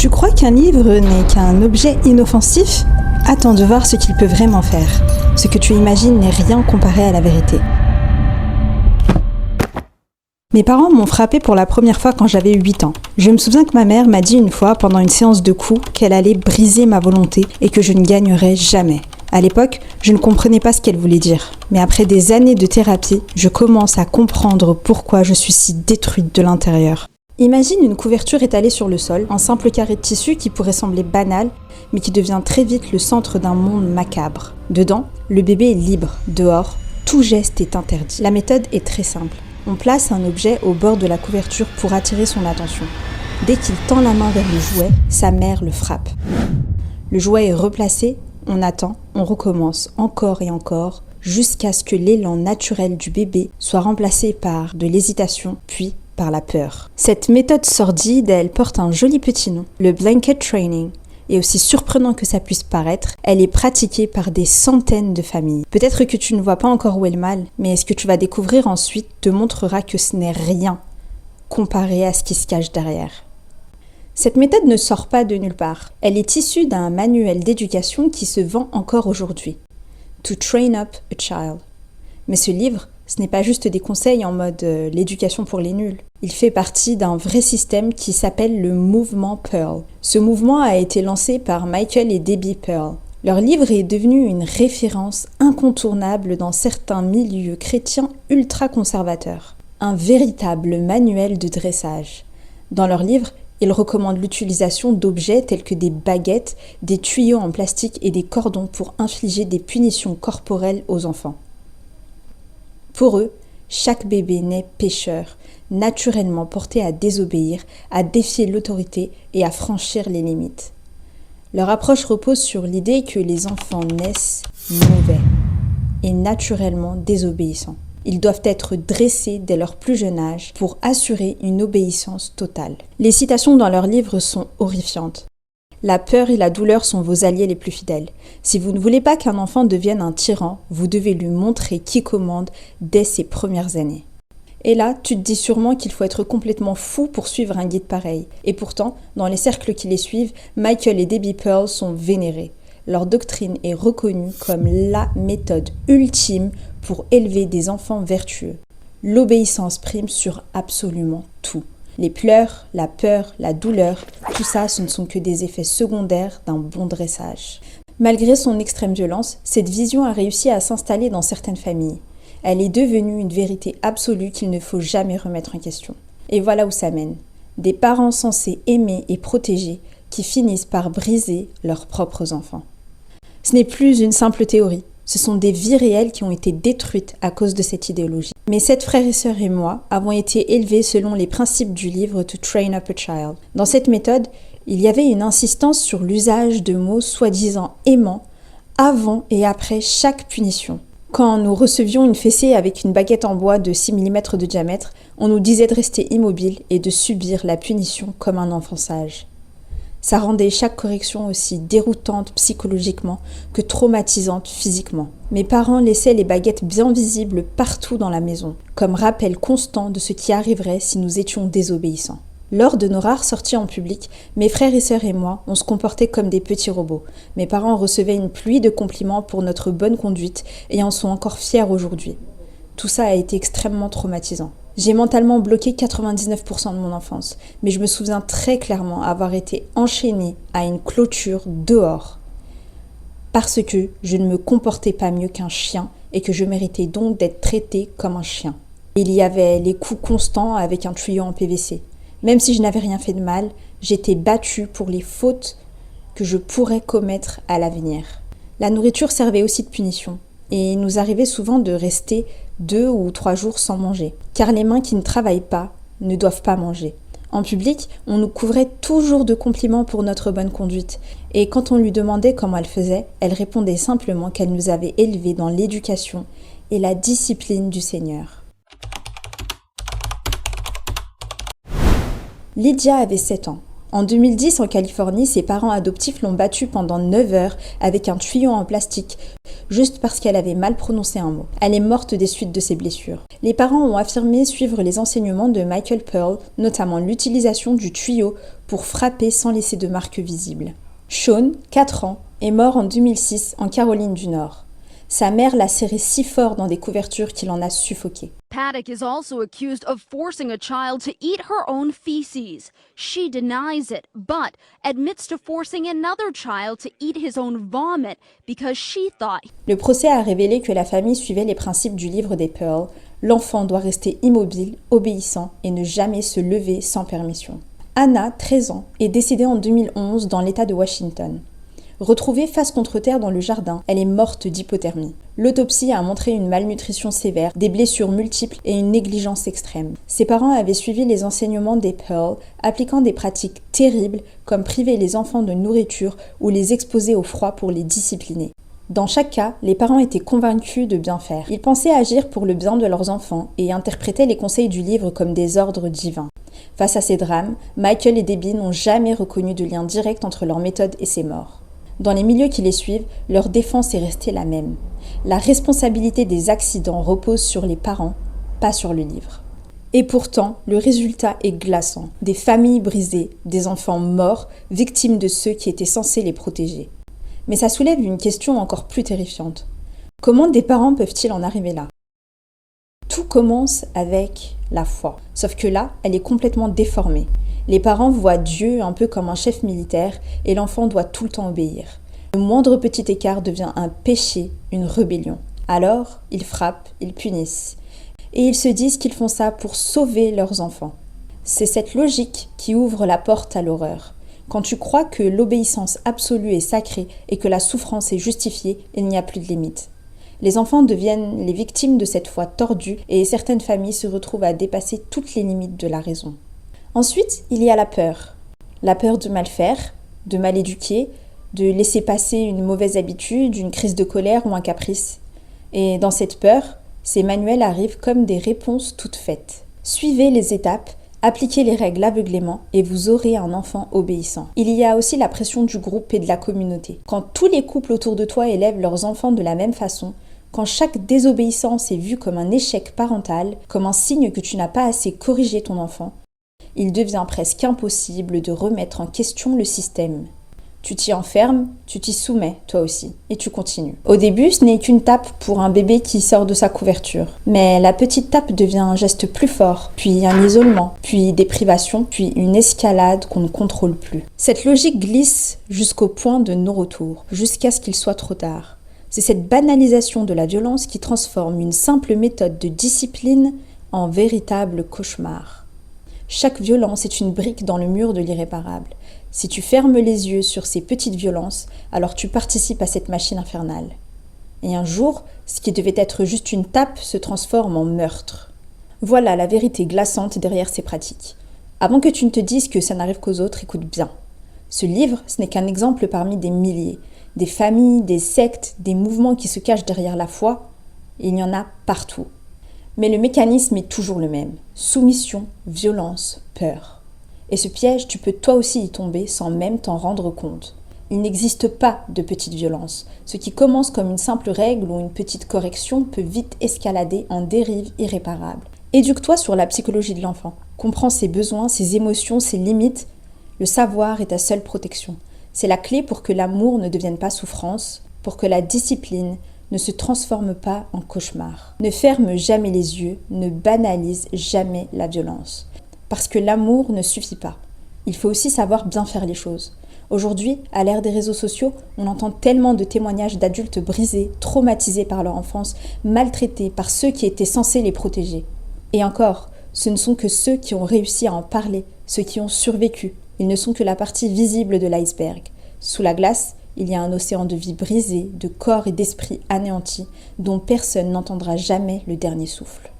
Tu crois qu'un livre n'est qu'un objet inoffensif ? Attends de voir ce qu'il peut vraiment faire. Ce que tu imagines n'est rien comparé à la vérité. Mes parents m'ont frappé pour la première fois quand j'avais 8 ans. Je me souviens que ma mère m'a dit une fois pendant une séance de coups qu'elle allait briser ma volonté et que je ne gagnerais jamais. À l'époque, je ne comprenais pas ce qu'elle voulait dire. Mais après des années de thérapie, je commence à comprendre pourquoi je suis si détruite de l'intérieur. Imagine une couverture étalée sur le sol, un simple carré de tissu qui pourrait sembler banal, mais qui devient très vite le centre d'un monde macabre. Dedans, le bébé est libre. Dehors, tout geste est interdit. La méthode est très simple. On place un objet au bord de la couverture pour attirer son attention. Dès qu'il tend la main vers le jouet, sa mère le frappe. Le jouet est replacé, on attend, on recommence encore et encore, jusqu'à ce que l'élan naturel du bébé soit remplacé par de l'hésitation, puis par la peur. Cette méthode sordide, elle porte un joli petit nom, le blanket training. Et aussi surprenant que ça puisse paraître, elle est pratiquée par des centaines de familles. Peut-être que tu ne vois pas encore où est le mal, mais ce que tu vas découvrir ensuite te montrera que ce n'est rien comparé à ce qui se cache derrière. Cette méthode ne sort pas de nulle part. Elle est issue d'un manuel d'éducation qui se vend encore aujourd'hui. To Train Up a Child. Mais ce livre, ce n'est pas juste des conseils en mode l'éducation pour les nuls. Il fait partie d'un vrai système qui s'appelle le mouvement Pearl. Ce mouvement a été lancé par Michael et Debbie Pearl. Leur livre est devenu une référence incontournable dans certains milieux chrétiens ultra-conservateurs. Un véritable manuel de dressage. Dans leur livre, ils recommandent l'utilisation d'objets tels que des baguettes, des tuyaux en plastique et des cordons pour infliger des punitions corporelles aux enfants. Pour eux, chaque bébé naît pécheur, naturellement porté à désobéir, à défier l'autorité et à franchir les limites. Leur approche repose sur l'idée que les enfants naissent mauvais et naturellement désobéissants. Ils doivent être dressés dès leur plus jeune âge pour assurer une obéissance totale. Les citations dans leurs livres sont horrifiantes. La peur et la douleur sont vos alliés les plus fidèles. Si vous ne voulez pas qu'un enfant devienne un tyran, vous devez lui montrer qui commande dès ses premières années. Et là, tu te dis sûrement qu'il faut être complètement fou pour suivre un guide pareil. Et pourtant, dans les cercles qui les suivent, Michael et Debbie Pearl sont vénérés. Leur doctrine est reconnue comme la méthode ultime pour élever des enfants vertueux. L'obéissance prime sur absolument tout. Les pleurs, la peur, la douleur, tout ça, ce ne sont que des effets secondaires d'un bon dressage. Malgré son extrême violence, cette vision a réussi à s'installer dans certaines familles. Elle est devenue une vérité absolue qu'il ne faut jamais remettre en question. Et voilà où ça mène. Des parents censés aimer et protéger qui finissent par briser leurs propres enfants. Ce n'est plus une simple théorie. Ce sont des vies réelles qui ont été détruites à cause de cette idéologie. Mes 7 frères et sœurs et moi avons été élevés selon les principes du livre To Train Up a Child. Dans cette méthode, il y avait une insistance sur l'usage de mots soi-disant aimants avant et après chaque punition. Quand nous recevions une fessée avec une baguette en bois de 6 mm de diamètre, on nous disait de rester immobile et de subir la punition comme un enfant sage. Ça rendait chaque correction aussi déroutante psychologiquement que traumatisante physiquement. Mes parents laissaient les baguettes bien visibles partout dans la maison, comme rappel constant de ce qui arriverait si nous étions désobéissants. Lors de nos rares sorties en public, mes frères et sœurs et moi, on se comportait comme des petits robots. Mes parents recevaient une pluie de compliments pour notre bonne conduite et en sont encore fiers aujourd'hui. Tout ça a été extrêmement traumatisant. J'ai mentalement bloqué 99% de mon enfance, mais je me souviens très clairement avoir été enchaînée à une clôture dehors parce que je ne me comportais pas mieux qu'un chien et que je méritais donc d'être traitée comme un chien. Il y avait les coups constants avec un tuyau en PVC. Même si je n'avais rien fait de mal, j'étais battue pour les fautes que je pourrais commettre à l'avenir. La nourriture servait aussi de punition. Et il nous arrivait souvent de rester 2 ou 3 jours sans manger. Car les mains qui ne travaillent pas ne doivent pas manger. En public, on nous couvrait toujours de compliments pour notre bonne conduite. Et quand on lui demandait comment elle faisait, elle répondait simplement qu'elle nous avait élevés dans l'éducation et la discipline du Seigneur. Lydia avait 7 ans. En 2010, en Californie, ses parents adoptifs l'ont battue pendant 9 heures avec un tuyau en plastique, juste parce qu'elle avait mal prononcé un mot. Elle est morte des suites de ses blessures. Les parents ont affirmé suivre les enseignements de Michael Pearl, notamment l'utilisation du tuyau pour frapper sans laisser de marques visibles. Sean, 4 ans, est mort en 2006 en Caroline du Nord. Sa mère l'a serré si fort dans des couvertures qu'il en a suffoqué. Paddock is also accused of forcing a child to eat her own feces. She denies it, but admits to forcing another child to eat his own vomit because she thought. Le procès a révélé que la famille suivait les principes du livre des Pearl. L'enfant doit rester immobile, obéissant et ne jamais se lever sans permission. Anna, 13 ans, est décédée en 2011 dans l'État de Washington. Retrouvée face contre terre dans le jardin, elle est morte d'hypothermie. L'autopsie a montré une malnutrition sévère, des blessures multiples et une négligence extrême. Ses parents avaient suivi les enseignements des Pearl, appliquant des pratiques terribles comme priver les enfants de nourriture ou les exposer au froid pour les discipliner. Dans chaque cas, les parents étaient convaincus de bien faire. Ils pensaient agir pour le bien de leurs enfants et interprétaient les conseils du livre comme des ordres divins. Face à ces drames, Michael et Debbie n'ont jamais reconnu de lien direct entre leur méthode et ces morts. Dans les milieux qui les suivent, leur défense est restée la même. La responsabilité des accidents repose sur les parents, pas sur le livre. Et pourtant, le résultat est glaçant. Des familles brisées, des enfants morts, victimes de ceux qui étaient censés les protéger. Mais ça soulève une question encore plus terrifiante. Comment des parents peuvent-ils en arriver là ? Tout commence avec la foi. Sauf que là, elle est complètement déformée. Les parents voient Dieu un peu comme un chef militaire et l'enfant doit tout le temps obéir. Le moindre petit écart devient un péché, une rébellion. Alors, ils frappent, ils punissent. Et ils se disent qu'ils font ça pour sauver leurs enfants. C'est cette logique qui ouvre la porte à l'horreur. Quand tu crois que l'obéissance absolue est sacrée et que la souffrance est justifiée, il n'y a plus de limite. Les enfants deviennent les victimes de cette foi tordue et certaines familles se retrouvent à dépasser toutes les limites de la raison. Ensuite, il y a la peur. La peur de mal faire, de mal éduquer, de laisser passer une mauvaise habitude, une crise de colère ou un caprice. Et dans cette peur, ces manuels arrivent comme des réponses toutes faites. Suivez les étapes, appliquez les règles aveuglément et vous aurez un enfant obéissant. Il y a aussi la pression du groupe et de la communauté. Quand tous les couples autour de toi élèvent leurs enfants de la même façon, quand chaque désobéissance est vue comme un échec parental, comme un signe que tu n'as pas assez corrigé ton enfant, il devient presque impossible de remettre en question le système. Tu t'y enfermes, tu t'y soumets, toi aussi, et tu continues. Au début, ce n'est qu'une tape pour un bébé qui sort de sa couverture. Mais la petite tape devient un geste plus fort, puis un isolement, puis des privations, puis une escalade qu'on ne contrôle plus. Cette logique glisse jusqu'au point de non-retour, jusqu'à ce qu'il soit trop tard. C'est cette banalisation de la violence qui transforme une simple méthode de discipline en véritable cauchemar. Chaque violence est une brique dans le mur de l'irréparable. Si tu fermes les yeux sur ces petites violences, alors tu participes à cette machine infernale. Et un jour, ce qui devait être juste une tape se transforme en meurtre. Voilà la vérité glaçante derrière ces pratiques. Avant que tu ne te dises que ça n'arrive qu'aux autres, écoute bien. Ce livre, ce n'est qu'un exemple parmi des milliers. Des familles, des sectes, des mouvements qui se cachent derrière la foi. Et il y en a partout. Mais le mécanisme est toujours le même. Soumission, violence, peur. Et ce piège, tu peux toi aussi y tomber sans même t'en rendre compte. Il n'existe pas de petite violence. Ce qui commence comme une simple règle ou une petite correction peut vite escalader en dérive irréparable. Éduque-toi sur la psychologie de l'enfant. Comprends ses besoins, ses émotions, ses limites. Le savoir est ta seule protection. C'est la clé pour que l'amour ne devienne pas souffrance, pour que la discipline ne se transforme pas en cauchemar. Ne ferme jamais les yeux, ne banalise jamais la violence. Parce que l'amour ne suffit pas. Il faut aussi savoir bien faire les choses. Aujourd'hui, à l'ère des réseaux sociaux, on entend tellement de témoignages d'adultes brisés, traumatisés par leur enfance, maltraités par ceux qui étaient censés les protéger. Et encore, ce ne sont que ceux qui ont réussi à en parler, ceux qui ont survécu. Ils ne sont que la partie visible de l'iceberg. Sous la glace, il y a un océan de vie brisé, de corps et d'esprit anéantis, dont personne n'entendra jamais le dernier souffle.